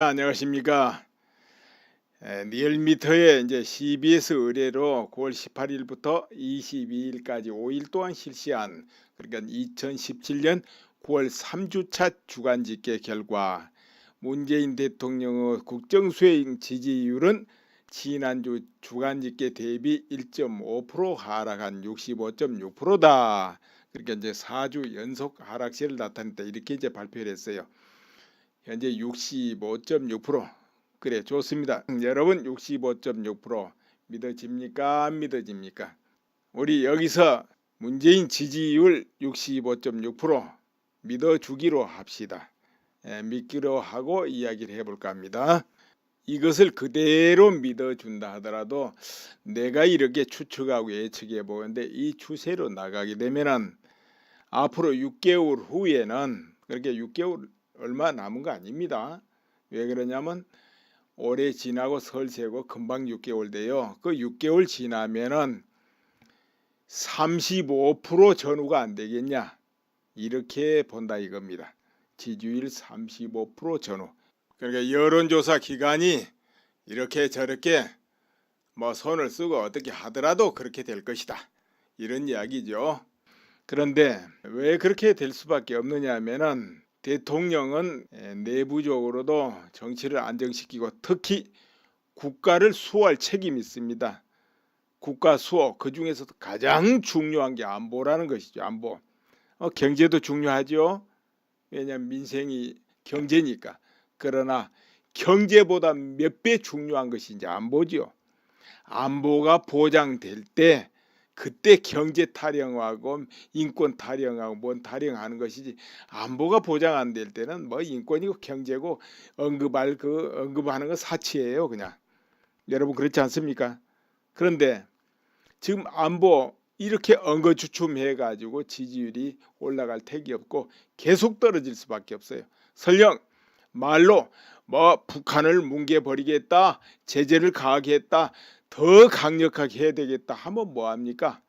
안녕하십니까. 리얼미터의 이제 CBS 의뢰로 9월 18일부터 22일까지 5일 동안 실시한, 그러니까 2017년 9월 3주차 주간 집계 결과 문재인 대통령의 국정 수행 지지율은 지난주 주간 집계 대비 1.5% 하락한 65.6%다. 그러니까 이제 4주 연속 하락세를 나타냈다, 이렇게 이제 발표를 했어요. 현재 65.6%. 그래, 좋습니다. 여러분, 65.6% 믿어집니까? 안 믿어집니까? 우리 여기서 문재인 지지율 65.6% 믿어주기로 합시다. 믿기로 하고 이야기를 해볼까 합니다. 이것을 그대로 믿어준다 하더라도 내가 이렇게 추측하고 예측해 보는데, 이 추세로 나가게 되면은 앞으로 6개월 후에는, 그렇게 6개월 얼마 남은 거 아닙니다. 왜 그러냐면 올해 지나고 설 세고 금방 6개월 돼요. 그 6개월 지나면은 35% 전후가 안 되겠냐, 이렇게 본다 이겁니다. 지지율 35% 전후. 그러니까 여론조사 기관이 이렇게 저렇게 뭐 손을 쓰고 어떻게 하더라도 그렇게 될 것이다, 이런 이야기죠. 그런데 왜 그렇게 될 수밖에 없느냐 하면은, 대통령은 내부적으로도 정치를 안정시키고 특히 국가를 수호할 책임이 있습니다. 국가 수호, 그 중에서도 가장 중요한 게 안보라는 것이죠. 안보. 경제도 중요하죠. 왜냐하면 민생이 경제니까. 그러나 경제보다 몇 배 중요한 것이 이제 안보죠. 안보가 보장될 때 그때 경제 타령하고 인권 타령하고 뭔 타령하는 것이지, 안보가 보장 안 될 때는 뭐 인권이고 경제고 언급하는 건 사치예요, 그냥. 여러분, 그렇지 않습니까? 그런데 지금 안보 이렇게 엉거주춤해 가지고 지지율이 올라갈 택이 없고 계속 떨어질 수밖에 없어요. 설령 말로 뭐 북한을 뭉개버리겠다, 제재를 가하게 했다, 더 강력하게 해야 되겠다 하면 뭐합니까?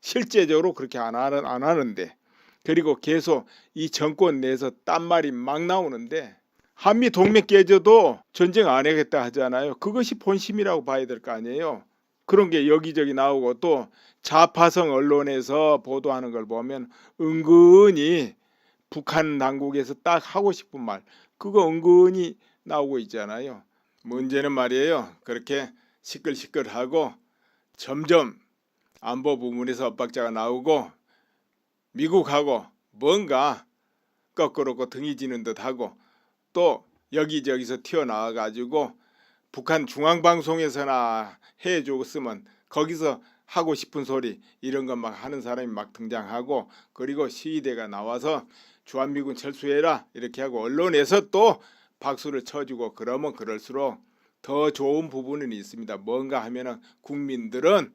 실제적으로 그렇게 안 하는데, 그리고 계속 이 정권 내에서 딴말이 막 나오는데, 한미 동맹 깨져도 전쟁 안 하겠다 하잖아요. 그것이 본심이라고 봐야 될 거 아니에요. 그런 게 여기저기 나오고, 또 좌파성 언론에서 보도하는 걸 보면 은근히 북한 당국에서 딱 하고 싶은 말, 그거 은근히 나오고 있잖아요. 문제는 말이에요, 그렇게 시끌시끌하고 점점 안보 부문에서 엇박자가 나오고 미국하고 뭔가 거꾸로 등이 지는 듯하고, 또 여기저기서 튀어나와 가지고 북한 중앙방송에서나 해줬으면 거기서 하고 싶은 소리 이런 것 막 하는 사람이 막 등장하고, 그리고 시위대가 나와서 주한미군 철수해라 이렇게 하고 언론에서 또 박수를 쳐주고, 그러면 그럴수록 더 좋은 부분은 있습니다. 뭔가 하면은 국민들은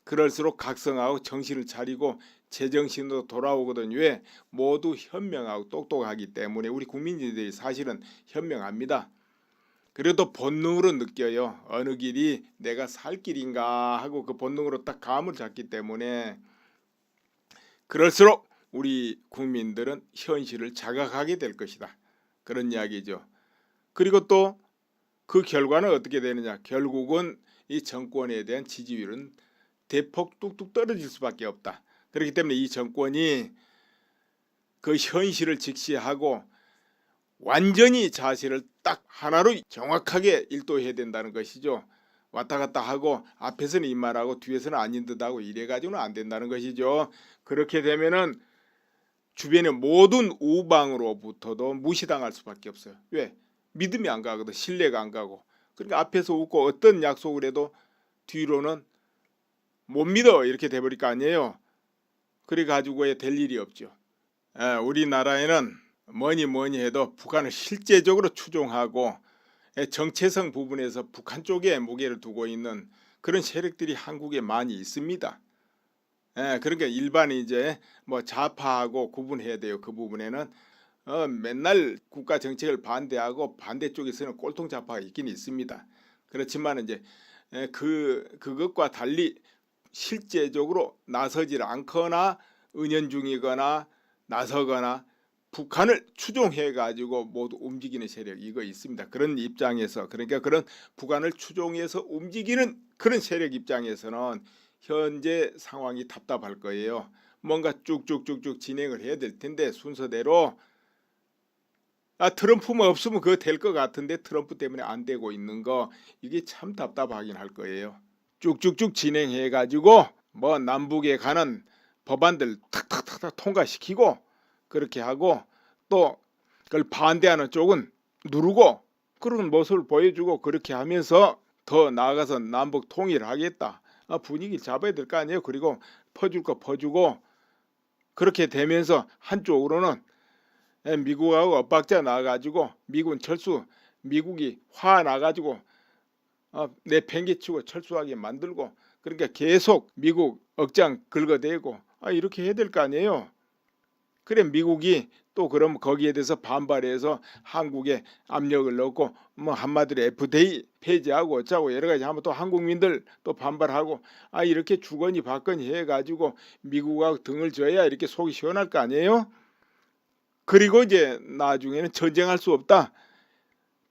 그럴수록 각성하고 정신을 차리고 제정신으로 돌아오거든요. 왜? 모두 현명하고 똑똑하기 때문에. 우리 국민들이 사실은 현명합니다. 그래도 본능으로 느껴요. 어느 길이 내가 살 길인가 하고 그 본능으로 딱 감을 잡기 때문에, 그럴수록 우리 국민들은 현실을 자각하게 될 것이다, 그런 이야기죠. 그리고 또 그 결과는 어떻게 되느냐, 결국은 이 정권에 대한 지지율은 대폭 뚝뚝 떨어질 수밖에 없다. 그렇기 때문에 이 정권이 그 현실을 직시하고 완전히 자세를 딱 하나로 정확하게 일도해야 된다는 것이죠. 왔다 갔다 하고 앞에서는 입말하고 뒤에서는 아닌 듯하고 이래가지고는 안 된다는 것이죠. 그렇게 되면은 주변의 모든 우방으로부터도 무시당할 수밖에 없어요. 왜? 믿음이 안 가거든, 신뢰가 안 가고. 그러니까 앞에서 웃고 어떤 약속을 해도 뒤로는 못 믿어, 이렇게 돼버릴 거 아니에요. 그래 가지고 될 일이 없죠. 우리나라에는 뭐니 해도 북한을 실제적으로 추종하고 정체성 부분에서 북한 쪽에 무게를 두고 있는 그런 세력들이 한국에 많이 있습니다. 그러니까 일반 이제 뭐 좌파하고 구분해야 돼요. 그 부분에는 맨날 국가 정책을 반대하고 반대쪽에서는 꼴통 좌파가 있긴 있습니다. 그렇지만 이제 그것과 달리 실제적으로 나서질 않거나 은연중이거나 나서거나 북한을 추종해 가지고 모두 움직이는 세력 이거 있습니다. 그런 입장에서 그러니까 그런 북한을 추종해서 움직이는 그런 세력 입장에서는 현재 상황이 답답할 거예요. 뭔가 쭉쭉쭉쭉 진행을 해야 될 텐데 순서대로 트럼프만 없으면 그거 될 것 같은데 트럼프 때문에 안 되고 있는 거 이게 참 답답하긴 할 거예요. 쭉쭉쭉 진행해 가지고 뭐 남북에 가는 법안들 탁탁탁탁 통과시키고 그렇게 하고 또 그걸 반대하는 쪽은 누르고 그런 모습을 보여주고 그렇게 하면서 더 나아가서 남북 통일하겠다. 분위기를 잡아야 될 거 아니에요. 그리고 퍼줄 거 퍼주고 그렇게 되면서 한쪽으로는 미국하고 엇박자 나가지고 미군 철수 미국이 화 나가지고 내팽개치고 철수하게 만들고 그러니까 계속 미국 억장 긁어대고 이렇게 해야 될 거 아니에요. 그래 미국이 또 그럼 거기에 대해서 반발해서 한국에 압력을 넣고 뭐 한마디로 FTA 폐지하고 어쩌고 여러 가지 하면 또 한국민들 또 반발하고 이렇게 주거니 받거니 해가지고 미국하고 등을 져야 이렇게 속이 시원할 거 아니에요. 그리고 이제 나중에는 전쟁할 수 없다.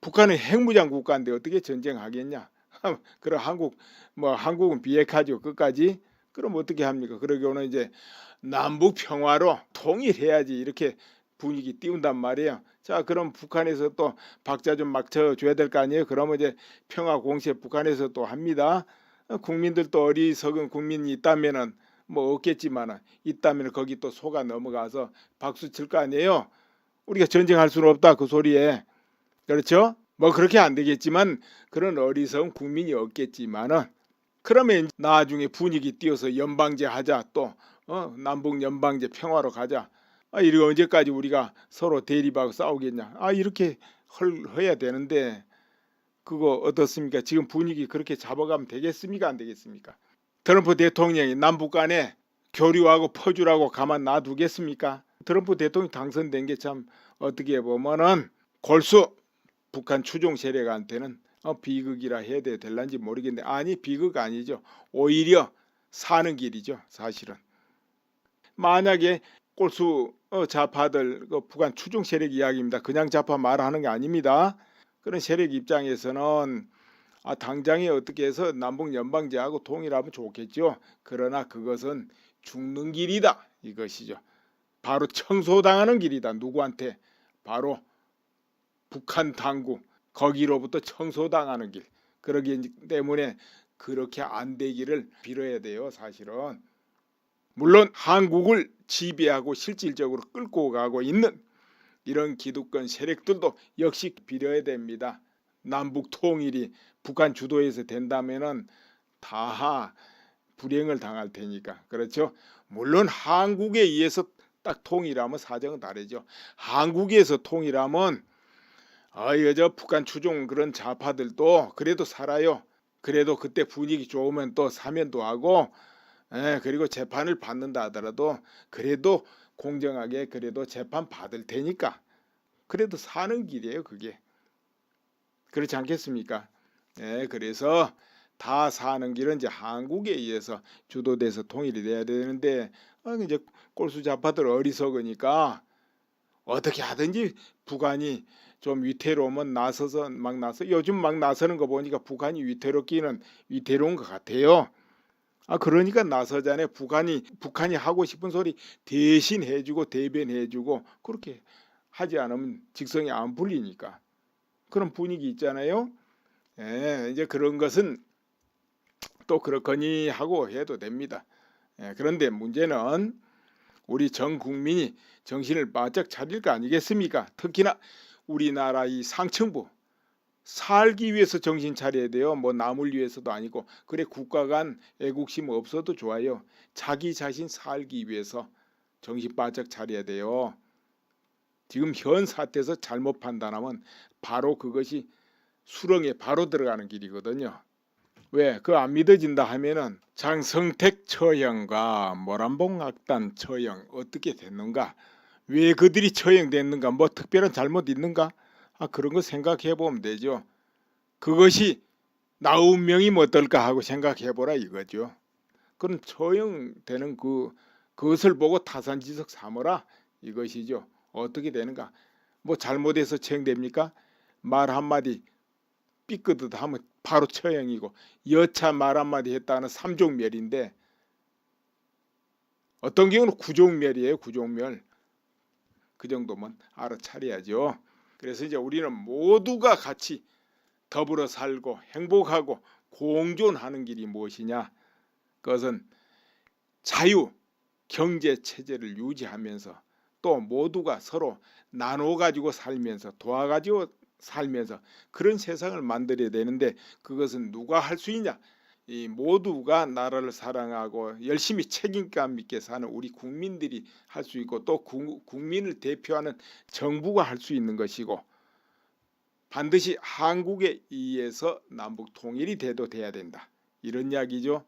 북한은 핵무장 국가인데 어떻게 전쟁하겠냐. 그럼 한국은 비핵화죠 끝까지. 그럼 어떻게 합니까? 그러고는 이제 남북 평화로 통일해야지 이렇게 분위기 띄운단 말이에요. 자 그럼 북한에서 또 박자 좀 막 쳐줘야 될 거 아니에요. 그러면 이제 평화 공세 북한에서 또 합니다. 국민들도 어리석은 국민이 있다면은 뭐 없겠지만 있다면 거기 또 속아 넘어가서 박수 칠 거 아니에요. 우리가 전쟁할 수는 없다 그 소리에. 그렇죠? 뭐 그렇게 안 되겠지만 그런 어리석은 국민이 없겠지만은 그러면 나중에 분위기 띄워서 연방제 하자 또 남북 연방제 평화로 가자. 이렇게 언제까지 우리가 서로 대립하고 싸우겠냐. 이렇게 해야 되는데 그거 어떻습니까? 지금 분위기 그렇게 잡아가면 되겠습니까? 안 되겠습니까? 트럼프 대통령이 남북 간에 교류하고 퍼주라고 가만 놔두겠습니까? 트럼프 대통령이 당선된 게 참 어떻게 보면은 골수 북한 추종 세력한테는 비극이라 해야 될란지 모르겠는데 비극 아니죠. 오히려 사는 길이죠. 사실은. 만약에 꼴수 좌파들 북한 추종 세력 이야기입니다. 그냥 좌파 말하는 게 아닙니다. 그런 세력 입장에서는 당장에 어떻게 해서 남북 연방제하고 통일하면 좋겠죠. 그러나 그것은 죽는 길이다 이것이죠. 바로 청소당하는 길이다. 누구한테? 바로 북한 당국 거기로부터 청소당하는 길. 그러기 때문에 그렇게 안 되기를 빌어야 돼요. 사실은. 물론 한국을 지배하고 실질적으로 끌고 가고 있는 이런 기득권 세력들도 역시 빌어야 됩니다. 남북 통일이 북한 주도에서 된다면은 다 불행을 당할 테니까. 그렇죠? 물론 한국에 의해서 딱 통일하면 사정은 다르죠. 한국에서 통일하면 저 북한 추종 그런 좌파들도 그래도 살아요. 그래도 그때 분위기 좋으면 또 사면도 하고 그리고 재판을 받는다 하더라도 그래도 공정하게 그래도 재판 받을 테니까 그래도 사는 길이에요. 그게. 그렇지 않겠습니까? 그래서 다 사는 길은 이제 한국에 의해서 주도돼서 통일이 돼야 되는데 이제 꼴수 좌파들 어리석으니까 어떻게 하든지 북한이 좀 위태로우면 나서서 요즘 막 나서는 거 보니까 북한이 위태롭기는 위태로운 것 같아요. 그러니까 나서잖아요. 북한이 하고 싶은 소리 대신 해주고 대변해주고 그렇게 하지 않으면 직성이 안 풀리니까 그런 분위기 있잖아요. 이제 그런 것은 또 그렇거니 하고 해도 됩니다. 그런데 문제는 우리 전 국민이 정신을 바짝 차릴 거 아니겠습니까? 특히나 우리나라 이 상층부 살기 위해서 정신 차려야 돼요. 뭐 남을 위해서도 아니고 그래 국가 간 애국심 없어도 좋아요. 자기 자신 살기 위해서 정신 바짝 차려야 돼요. 지금 현 사태에서 잘못 판단하면 바로 그것이 수렁에 바로 들어가는 길이거든요. 왜? 그거 안 믿어진다 하면은 장성택 처형과 모란봉 악단 처형 어떻게 됐는가? 왜 그들이 처형됐는가? 뭐 특별한 잘못 있는가? 그런 거 생각해 보면 되죠. 그것이 나 운명이면 어떨까 하고 생각해 보라 이거죠. 그런 처형되는 그것을 보고 타산지석 삼어라 이것이죠. 어떻게 되는가? 뭐 잘못해서 처형됩니까? 말 한마디 삐끗듯 하면 바로 처형이고, 여차 말 한마디 했다는 삼종멸인데 어떤 경우는 구종멸이에요. 구종멸. 그 정도면 알아차려야죠. 그래서 이제 우리는 모두가 같이 더불어 살고 행복하고 공존하는 길이 무엇이냐? 그것은 자유 경제 체제를 유지하면서 또 모두가 서로 나눠 가지고 살면서 도와가지고 살면서 그런 세상을 만들어야 되는데, 그것은 누가 할 수 있냐? 이 모두가 나라를 사랑하고 열심히 책임감 있게 사는 우리 국민들이 할 수 있고, 또 국민을 대표하는 정부가 할 수 있는 것이고, 반드시 한국에 의해서 남북 통일이 돼야 된다, 이런 이야기죠.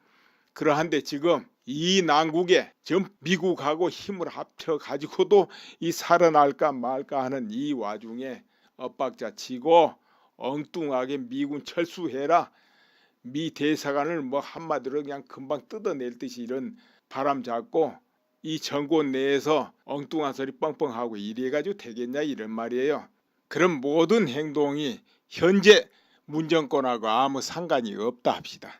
그러한데 지금 이 난국에 지금 미국하고 힘을 합쳐 가지고도 이 살아날까 말까 하는 이 와중에 엇박자 치고 엉뚱하게 미군 철수해라, 미 대사관을 뭐 한마디로 그냥 금방 뜯어낼 듯이 이런 바람 잡고 이 정권 내에서 엉뚱한 소리 뻥뻥하고 이래가지고 되겠냐, 이런 말이에요. 그런 모든 행동이 현재 문정권하고 아무 상관이 없다 합시다.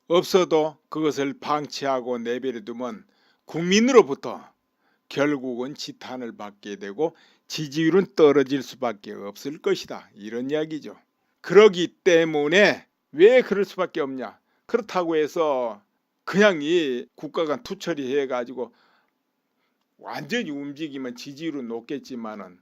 없어도 그것을 방치하고 내버려두면 국민으로부터 결국은 지탄을 받게 되고 지지율은 떨어질 수밖에 없을 것이다, 이런 이야기죠. 그러기 때문에 왜 그럴 수밖에 없냐? 그렇다고 해서 그냥 이 국가가 투처리 해가지고 완전히 움직이면 지지율은 높겠지만은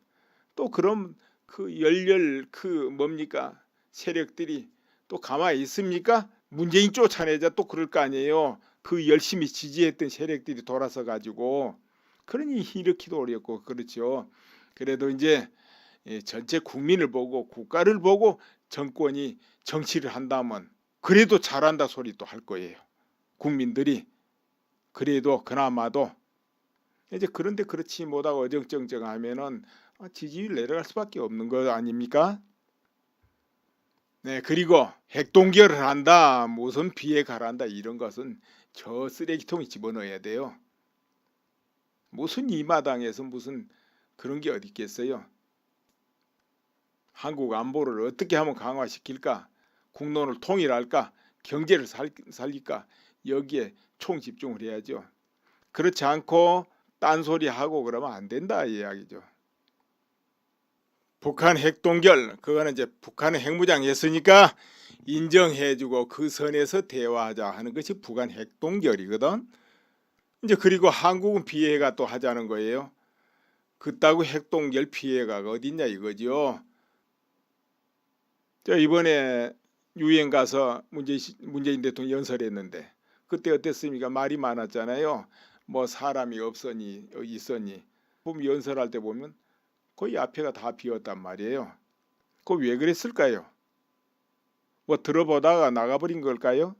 또 그럼 그 열렬 그 뭡니까 세력들이 또 가만히 있습니까? 문재인 쫓아내자 또 그럴 거 아니에요. 그 열심히 지지했던 세력들이 돌아서 가지고. 그러니 일으키도 어렵고 그렇죠. 그래도 이제 전체 국민을 보고 국가를 보고 정권이 정치를 한다면 그래도 잘한다 소리 또 할 거예요. 국민들이. 그래도 그나마도 이제 그런데 그렇지 못하고 어정쩡쩡 하면은 지지율 내려갈 수밖에 없는 거 아닙니까? 네, 그리고 핵동결을 한다, 무슨 비에 가란다, 이런 것은 저 쓰레기통에 집어넣어야 돼요. 무슨 이 마당에서 무슨 그런 게 어디 있겠어요? 한국 안보를 어떻게 하면 강화시킬까? 국론을 통일할까? 경제를 살릴까? 여기에 총집중을 해야죠. 그렇지 않고 딴소리하고 그러면 안 된다, 이 이야기죠. 북한 핵동결, 그거는 이제 북한은 핵무장했으니까 인정해주고 그 선에서 대화하자 하는 것이 북한 핵동결이거든. 이제 그리고 한국은 비핵화 또 하자는 거예요. 그따구 핵동결 비핵화가 어딨냐 이거죠. 저 이번에 유엔 가서 문재인 대통령 연설했는데 그때 어땠습니까? 말이 많았잖아요. 뭐 사람이 없었니 있었니. 보면 연설할 때 보면 거의 앞에가 다 비었단 말이에요. 그거 왜 그랬을까요? 뭐 들어보다가 나가버린 걸까요?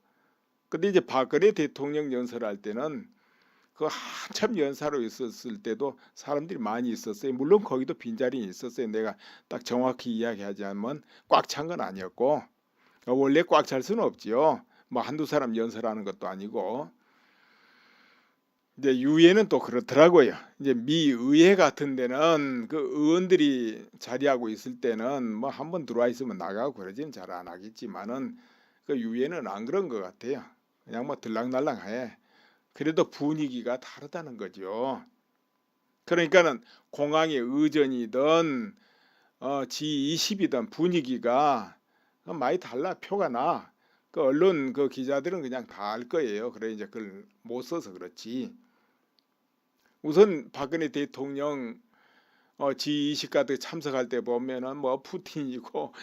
근데 이제 박근혜 대통령 연설할 때는 그 한참 연사로 있었을 때도 사람들이 많이 있었어요. 물론 거기도 빈자리는 있었어요. 내가 딱 정확히 이야기하지 않으면 꽉 찬 건 아니었고, 원래 꽉 찰 수는 없지요. 뭐 한두 사람 연설하는 것도 아니고. 이제 유엔은 또 그렇더라고요. 이제 미 의회 같은 데는 그 의원들이 자리하고 있을 때는 뭐 한번 들어와 있으면 나가고 그러지는 잘 안 하겠지만은 그 유엔은 안 그런 것 같아요. 그냥 뭐 들락날락해. 그래도 분위기가 다르다는 거죠. 그러니까는 공항의 의전이든 G20이든 분위기가 많이 달라. 표가 나. 그 언론 그 기자들은 그냥 다 알 거예요. 그래 이제 그걸 못 써서 그렇지. 우선 박근혜 대통령 G20 같은 참석할 때 보면은 뭐 푸틴이고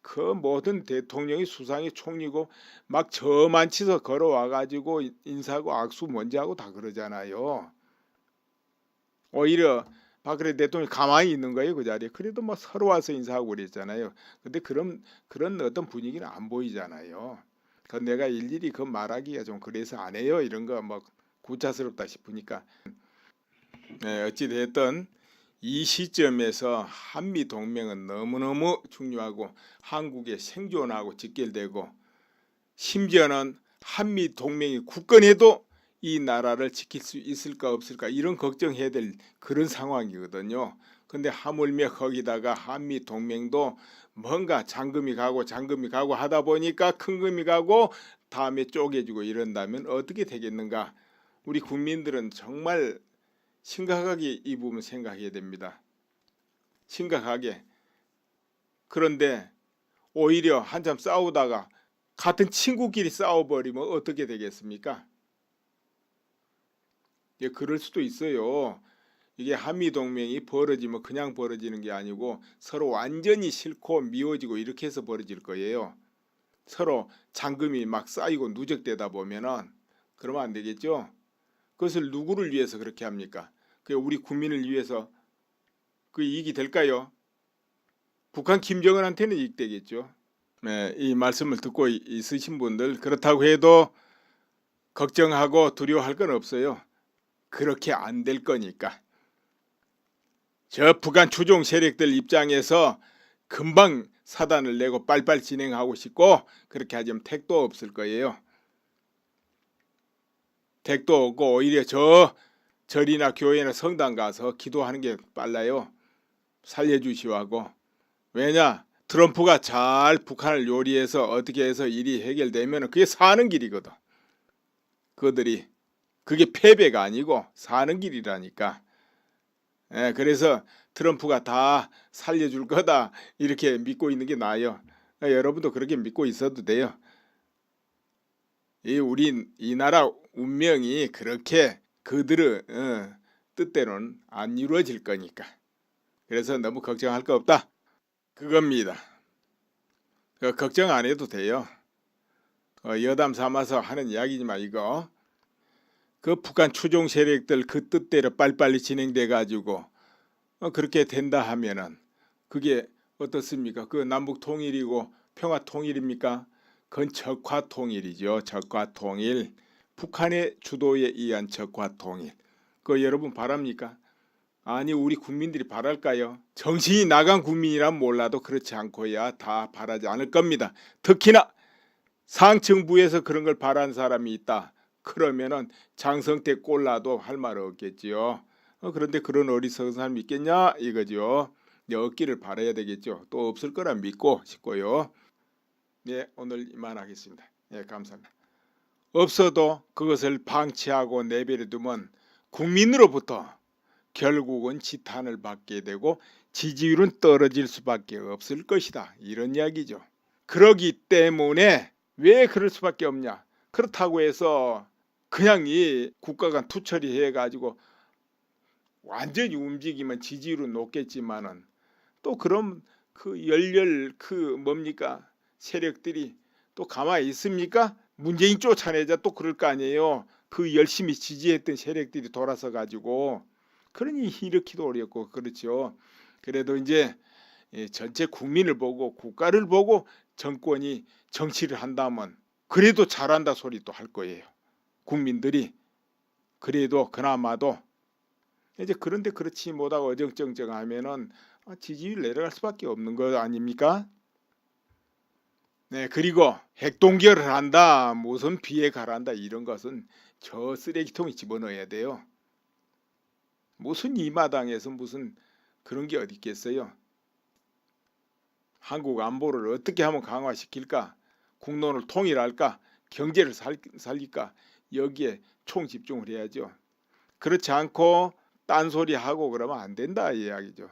그 모든 대통령이 수상이 총리고 막 저만치서 걸어와 가지고 인사하고 악수 먼저 하고 다 그러잖아요. 오히려 박근혜 대통령이 가만히 있는 거예요, 그 자리에. 그래도 뭐 서로 와서 인사하고 그랬잖아요. 근데 그런 어떤 분위기는 안 보이잖아요. 그 내가 일일이 그 말하기가 좀 그래서 안 해요. 이런 거 뭐 구차스럽다 싶으니까. 네, 어찌 됐든 이 시점에서 한미 동맹은 너무너무 중요하고 한국의 생존하고 직결되고, 심지어는 한미 동맹이 굳건해도 이 나라를 지킬 수 있을까 없을까 이런 걱정해야 될 그런 상황이거든요. 근데 하물며 거기다가 한미 동맹도 뭔가 잔금이 가고 하다 보니까 큰 금이 가고 다음에 쪼개지고 이런다면 어떻게 되겠는가. 우리 국민들은 정말 심각하게 이 부분 생각해야 됩니다. 심각하게. 그런데 오히려 한참 싸우다가 같은 친구끼리 싸워버리면 어떻게 되겠습니까? 예, 그럴 수도 있어요. 이게 한미동맹이 벌어지면 그냥 벌어지는 게 아니고 서로 완전히 싫고 미워지고 이렇게 해서 벌어질 거예요. 서로 잔금이 막 쌓이고 누적되다 보면은 그러면 안 되겠죠. 그것을 누구를 위해서 그렇게 합니까? 그 우리 국민을 위해서 그 이익이 될까요? 북한 김정은한테는 이익 되겠죠. 네, 이 말씀을 듣고 있으신 분들 그렇다고 해도 걱정하고 두려워할 건 없어요. 그렇게 안 될 거니까. 저 북한 추종 세력들 입장에서 금방 사단을 내고 빨빨 진행하고 싶고 그렇게 하자면 택도 없을 거예요. 택도 없고 오히려 절이나 교회나 성당 가서 기도하는 게 빨라요. 살려주시오 하고. 왜냐? 트럼프가 잘 북한을 요리해서 어떻게 해서 일이 해결되면 그게 사는 길이거든. 그들이 그게 패배가 아니고 사는 길이라니까. 예, 그래서 트럼프가 다 살려줄 거다 이렇게 믿고 있는 게 나아요. 여러분도 그렇게 믿고 있어도 돼요. 이 나라 운명이 그렇게 그들의 뜻대로는 안 이루어질 거니까. 그래서 너무 걱정할 거 없다. 그겁니다. 걱정 안 해도 돼요. 여담 삼아서 하는 이야기지만 이거 그 북한 추종 세력들 그 뜻대로 빨리빨리 진행돼 가지고 그렇게 된다 하면은 그게 어떻습니까? 그 남북 통일이고 평화 통일입니까? 그건 적화 통일이죠. 적화 통일. 북한의 주도에 의한 적화 통일. 그거 여러분 바랍니까? 아니 우리 국민들이 바랄까요? 정신이 나간 국민이란 몰라도 그렇지 않고야 다 바라지 않을 겁니다. 특히나 상층부에서 그런 걸 바라는 사람이 있다. 그러면은 장성태 꼴라도 할 말 없겠지요. 그런데 그런 어리석은 사람이 있겠냐 이거죠. 얻기를 바라야 되겠죠. 또 없을 거라 믿고 싶고요. 네, 오늘 이만하겠습니다. 네, 감사합니다. 없어도 그것을 방치하고 내버려 두면 국민으로부터 결국은 지탄을 받게 되고 지지율은 떨어질 수밖에 없을 것이다. 이런 이야기죠. 그러기 때문에 왜 그럴 수밖에 없냐. 그렇다고 해서 그냥 이 국가가 투처리 해가지고 완전히 움직이면 지지율은 높겠지만은 또 그럼 그 열렬 그 뭡니까 세력들이 또 가만히 있습니까? 문재인 쫓아내자 또 그럴 거 아니에요. 그 열심히 지지했던 세력들이 돌아서 가지고 그러니 일으키도 어렵고 그렇죠. 그래도 이제 전체 국민을 보고 국가를 보고 정권이 정치를 한다면 그래도 잘한다 소리 또 할 거예요. 국민들이 그래도 그나마도 이제 그런데 그렇지 못하고 어정쩡쩡하면은 지지율 내려갈 수밖에 없는 거 아닙니까? 네, 그리고 핵동결을 한다, 무슨 비핵화를 한다 이런 것은 저 쓰레기통에 집어넣어야 돼요. 무슨 이 마당에서 무슨 그런 게 어디 있겠어요? 한국 안보를 어떻게 하면 강화시킬까? 국론을 통일할까? 경제를 살릴까? 여기에 총집중을 해야죠. 그렇지 않고 딴소리하고 그러면 안 된다 이 이야기죠.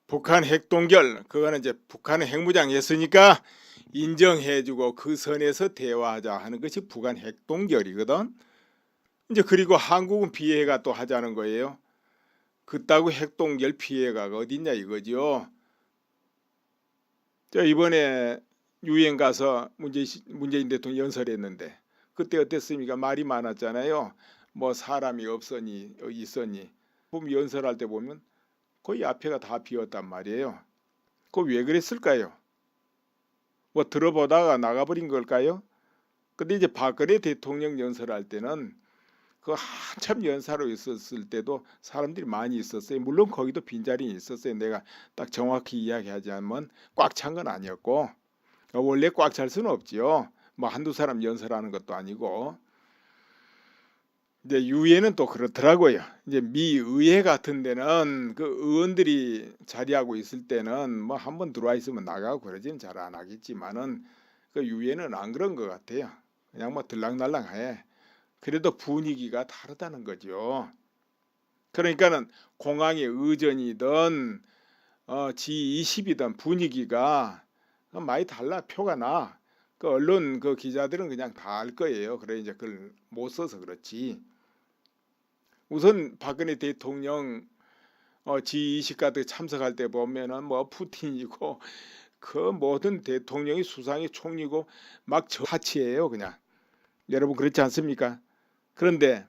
북한 핵동결 그거는 이제 북한은 핵무장했으니까 인정해주고 그 선에서 대화하자 하는 것이 북한 핵동결이거든. 이제 그리고 한국은 비핵화 또 하자는 거예요. 그따구 핵동결 비핵화가 어딨냐 이거죠. 저 이번에 유엔 가서 문재인 대통령 연설했는데 그때 어땠습니까? 말이 많았잖아요. 뭐 사람이 없었니 있었니. 보면 연설할 때 보면 거의 앞에가 다 비었단 말이에요. 그거 왜 그랬을까요? 뭐 들어보다가 나가버린 걸까요? 근데 이제 박근혜 대통령 연설할 때는 그 한참 연사로 있었을 때도 사람들이 많이 있었어요. 물론 거기도 빈자리 있었어요. 내가 딱 정확히 이야기하자면 꽉 찬 건 아니었고 원래 꽉 찰 수는 없지요. 뭐 한두 사람 연설하는 것도 아니고 이제 유엔은 또 그렇더라고요. 이제 미 의회 같은 데는 그 의원들이 자리하고 있을 때는 뭐 한번 들어와 있으면 나가고 그러지는 잘 안 하겠지만은 그 유엔은 안 그런 것 같아요. 그냥 뭐 들락날락해. 그래도 분위기가 다르다는 거죠. 그러니까는 공항의 의전이든 G20이든 분위기가 많이 달라. 표가 나. 그 언론 그 기자들은 그냥 다 알 거예요. 그래 이제 그걸 못 써서 그렇지. 우선 박근혜 대통령 G20 같은 데 참석할 때 보면은 뭐 푸틴이고 그 모든 대통령이 수상이 총리고 막 저하치예요 그냥. 여러분 그렇지 않습니까? 그런데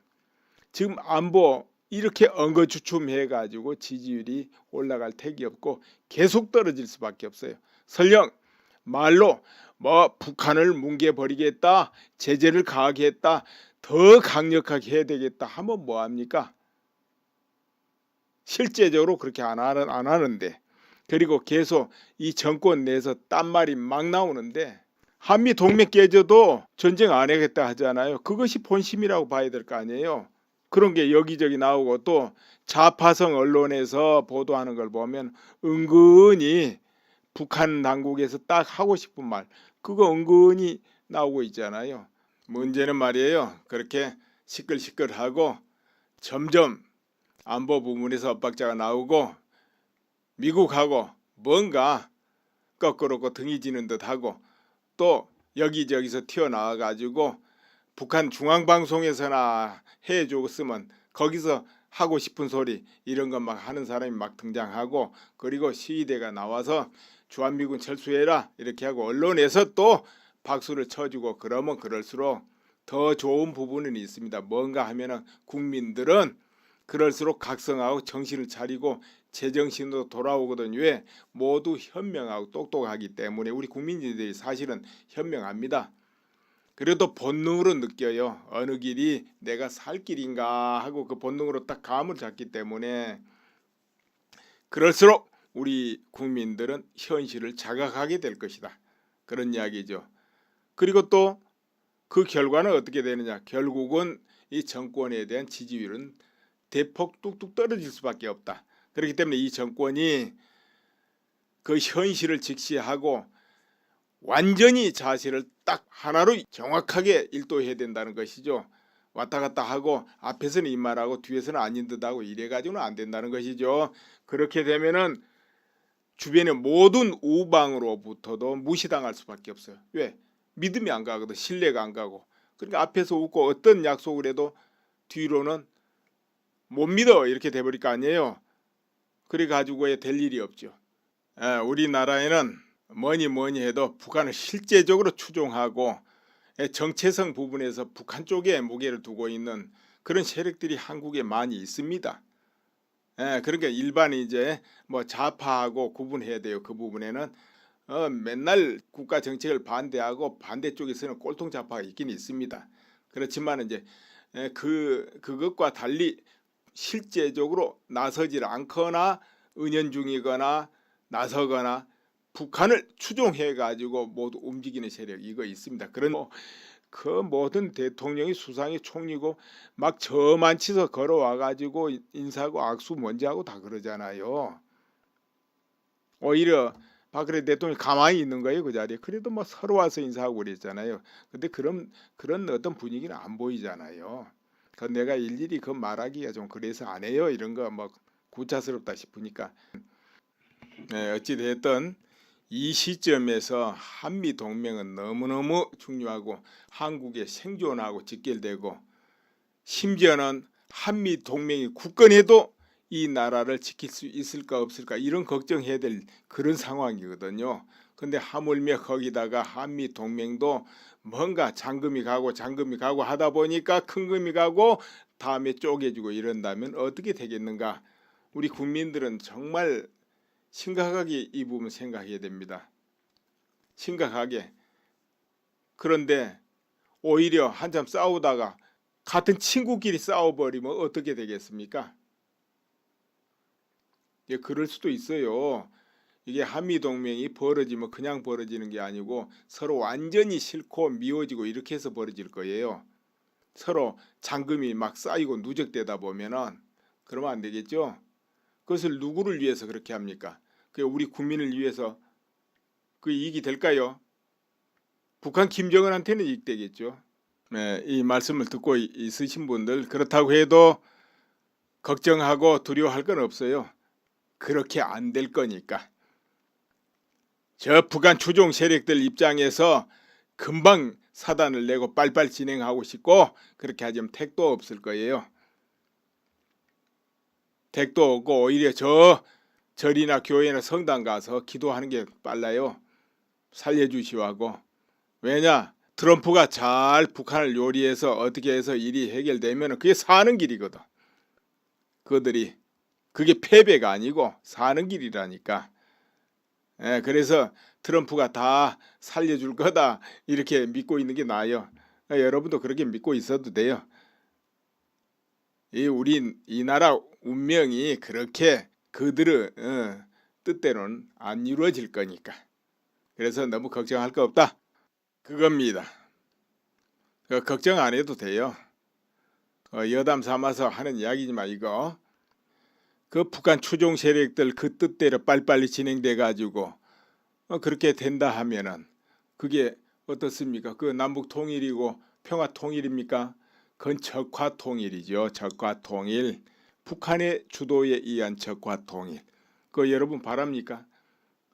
지금 안보 이렇게 엉거주춤해 가지고 지지율이 올라갈 택이 없고 계속 떨어질 수밖에 없어요. 설령 말로 뭐 북한을 뭉개버리겠다, 제재를 가하게 했다, 더 강력하게 해야 되겠다 하면 뭐합니까? 실제적으로 그렇게 안 하는데, 그리고 계속 이 정권 내에서 딴말이 막 나오는데, 한미 동맹 깨져도 전쟁 안 하겠다 하잖아요. 그것이 본심이라고 봐야 될 거 아니에요. 그런 게 여기저기 나오고 또 좌파성 언론에서 보도하는 걸 보면 은근히 북한 당국에서 딱 하고 싶은 말 그거 은근히 나오고 있잖아요. 문제는 말이에요. 그렇게 시끌시끌하고 점점 안보 부문에서 엇박자가 나오고 미국하고 뭔가 거꾸로 등이 지는 듯하고 또 여기저기서 튀어나와 가지고 북한 중앙방송에서나 해줬으면 거기서 하고 싶은 소리 이런 것 막 하는 사람이 막 등장하고 그리고 시위대가 나와서 주한미군 철수해라 이렇게 하고 언론에서 또 박수를 쳐주고 그러면 그럴수록 더 좋은 부분은 있습니다. 뭔가 하면은 국민들은 그럴수록 각성하고 정신을 차리고 제정신으로 돌아오거든요. 왜? 모두 현명하고 똑똑하기 때문에 우리 국민들이 사실은 현명합니다. 그래도 본능으로 느껴요. 어느 길이 내가 살 길인가 하고 그 본능으로 딱 감을 잡기 때문에 그럴수록 우리 국민들은 현실을 자각하게 될 것이다. 그런 이야기죠. 그리고 또 그 결과는 어떻게 되느냐. 결국은 이 정권에 대한 지지율은 대폭 뚝뚝 떨어질 수밖에 없다. 그렇기 때문에 이 정권이 그 현실을 직시하고 완전히 자세를 딱 하나로 정확하게 일도해야 된다는 것이죠. 왔다 갔다 하고 앞에서는 입말하고 뒤에서는 아닌 듯하고 이래가지고는 안 된다는 것이죠. 그렇게 되면은 주변의 모든 우방으로부터도 무시당할 수밖에 없어요. 왜? 믿음이 안 가거든. 신뢰가 안 가고. 그러니까 앞에서 웃고 어떤 약속을 해도 뒤로는 못 믿어 이렇게 돼버릴 거 아니에요. 그래가지고 될 일이 없죠. 우리나라에는 뭐니 해도 북한을 실제적으로 추종하고 정체성 부분에서 북한 쪽에 무게를 두고 있는 그런 세력들이 한국에 많이 있습니다. 그러니까 일반 이제 뭐 좌파하고 구분해야 돼요. 그 부분에는 맨날 국가 정책을 반대하고 반대쪽에서는 꼴통 좌파가 있긴 있습니다. 그렇지만 이제 그것과 달리 실제적으로 나서질 않거나 은연중이거나 나서거나 북한을 추종해 가지고 모두 움직이는 세력 이거 있습니다. 그런 그 모든 대통령이 수상이 총리고 막 저만치서 걸어와 가지고 인사하고 악수 먼저 하고 다 그러잖아요. 오히려 박근혜 대통령이 가만히 있는 거예요 그 자리에. 그래도 뭐 서로 와서 인사하고 그랬잖아요. 근데 그런 어떤 분위기는 안 보이잖아요. 그 내가 일일이 그 말하기가 좀 그래서 안 해요. 이런 거 뭐 구차스럽다 싶으니까. 어찌 됐든 이 시점에서 한미 동맹은 너무너무 중요하고 한국의 생존하고 직결되고 심지어는 한미 동맹이 굳건해도 이 나라를 지킬 수 있을까 없을까 이런 걱정해야 될 그런 상황이거든요. 근데 하물며 거기다가 한미 동맹도 뭔가 잔금이 가고 하다 보니까 큰 금이 가고 다음에 쪼개지고 이런다면 어떻게 되겠는가. 우리 국민들은 정말 심각하게 이 부분 생각해야 됩니다. 심각하게. 그런데 오히려 한참 싸우다가 같은 친구끼리 싸워버리면 어떻게 되겠습니까? 그럴 수도 있어요. 이게 한미동맹이 벌어지면 그냥 벌어지는 게 아니고 서로 완전히 싫고 미워지고 이렇게 해서 벌어질 거예요. 서로 잔금이 막 쌓이고 누적되다 보면은 그러면 안 되겠죠. 그것을 누구를 위해서 그렇게 합니까? 그 우리 국민을 위해서 그 이익이 될까요? 북한 김정은한테는 이익 되겠죠. 네, 이 말씀을 듣고 있으신 분들 그렇다고 해도 걱정하고 두려워할 건 없어요. 그렇게 안 될 거니까. 저 북한 추종 세력들 입장에서 금방 사단을 내고 빨빨 진행하고 싶고 그렇게 하자면 택도 없을 거예요. 택도 없고 오히려 절이나 교회나 성당 가서 기도하는 게 빨라요. 살려주시오 하고. 왜냐? 트럼프가 잘 북한을 요리해서 어떻게 해서 일이 해결되면 그게 사는 길이거든. 그들이 그게 패배가 아니고 사는 길이라니까. 그래서 트럼프가 다 살려줄 거다 이렇게 믿고 있는 게 나아요. 여러분도 그렇게 믿고 있어도 돼요. 이 나라 운명이 그렇게 그들의 뜻대로는 안 이루어질 거니까. 그래서 너무 걱정할 거 없다. 그겁니다. 걱정 안 해도 돼요. 여담 삼아서 하는 이야기지만 이거 그 북한 추종 세력들 그 뜻대로 빨리빨리 진행돼 가지고 그렇게 된다 하면은 그게 어떻습니까? 그 남북 통일이고 평화 통일입니까? 그건 적화 통일이죠. 적화 통일. 북한의 주도에 의한 적화 통일. 그거 여러분 바랍니까?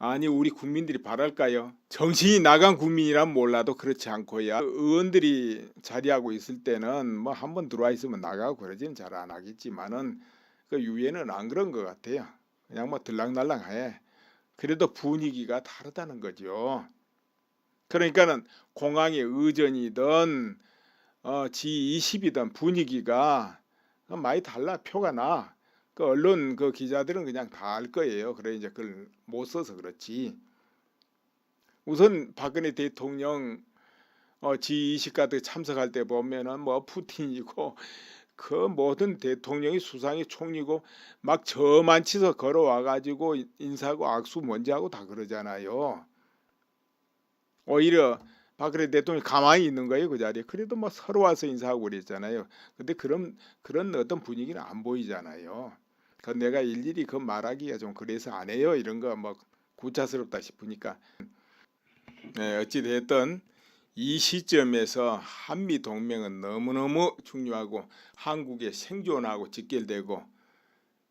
아니 우리 국민들이 바랄까요? 정신이 나간 국민이란 몰라도 그렇지 않고야 의원들이 자리하고 있을 때는 뭐 한번 들어와 있으면 나가고 그러지는 잘 안 하겠지만은 그 유엔은 안 그런 것 같아요. 그냥 뭐 들락날락해. 그래도 분위기가 다르다는 거죠. 그러니까는 공항의 의전이든 G20이든 분위기가 많이 달라. 표가 나. 그 언론 그 기자들은 그냥 다 알 거예요. 그래 이제 그걸 못 써서 그렇지. 우선 박근혜 대통령 G20 같은 참석할 때 보면은 뭐 푸틴이고 그 모든 대통령이 수상이 총리고 막 저만치서 걸어와 가지고 인사하고 악수 먼저 하고 다 그러잖아요. 오히려 박근혜 대통령이 가만히 있는 거예요, 그 자리에. 그래도 뭐 서로 와서 인사하고 그랬잖아요. 근데 그런 어떤 분위기는 안 보이잖아요. 그 내가 일일이 그 말하기가 좀 그래서 안 해요. 이런 거 뭐 구차스럽다 싶으니까. 네, 어찌 됐든 이 시점에서 한미 동맹은 너무너무 중요하고 한국의 생존하고 직결되고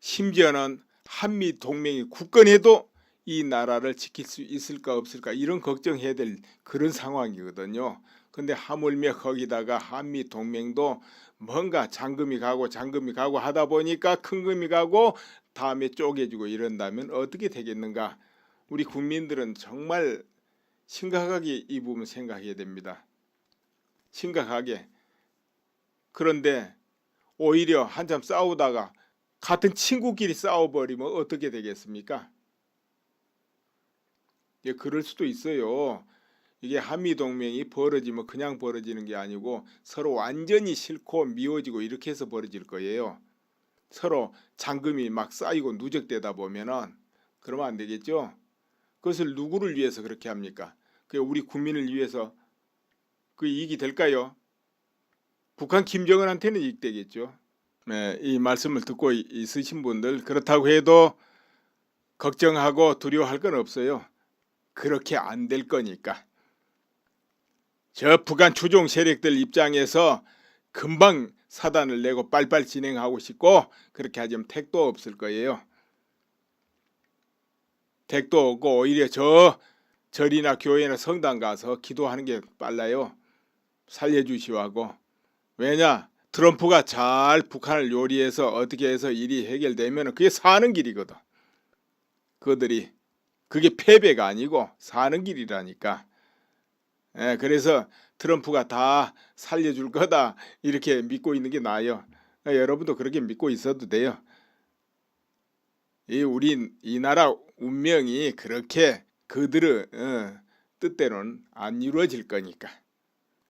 심지어는 한미 동맹이 굳건해도 이 나라를 지킬 수 있을까 없을까 이런 걱정해야 될 그런 상황이거든요. 근데 하물며 거기다가 한미 동맹도 뭔가 잔금이 가고 하다 보니까 큰 금이 가고 다음에 쪼개지고 이런다면 어떻게 되겠는가. 우리 국민들은 정말 심각하게 이 부분 생각해야 됩니다. 심각하게. 그런데 오히려 한참 싸우다가 같은 친구끼리 싸워버리면 어떻게 되겠습니까? 예, 그럴 수도 있어요. 이게 한미동맹이 벌어지면 그냥 벌어지는 게 아니고 서로 완전히 싫고 미워지고 이렇게 해서 벌어질 거예요. 서로 잔금이 막 쌓이고 누적되다 보면은 그러면 안 되겠죠. 그것을 누구를 위해서 그렇게 합니까? 그 우리 국민을 위해서 그 이익이 될까요? 북한 김정은한테는 이익 되겠죠. 네, 이 말씀을 듣고 있으신 분들 그렇다고 해도 걱정하고 두려워할 건 없어요. 그렇게 안 될 거니까. 저 북한 추종 세력들 입장에서 금방 사단을 내고 빨빨 진행하고 싶고 그렇게 하자면 택도 없을 거예요. 택도 없고 오히려 절이나 교회나 성당 가서 기도하는 게 빨라요. 살려주시오 하고. 왜냐? 트럼프가 잘 북한을 요리해서 어떻게 해서 일이 해결되면 그게 사는 길이거든. 그들이 그게 패배가 아니고 사는 길이라니까. 그래서 트럼프가 다 살려줄 거다 이렇게 믿고 있는 게 나아요. 여러분도 그렇게 믿고 있어도 돼요. 이 나라 운명이 그렇게 그들의 뜻대로는 안 이루어질 거니까.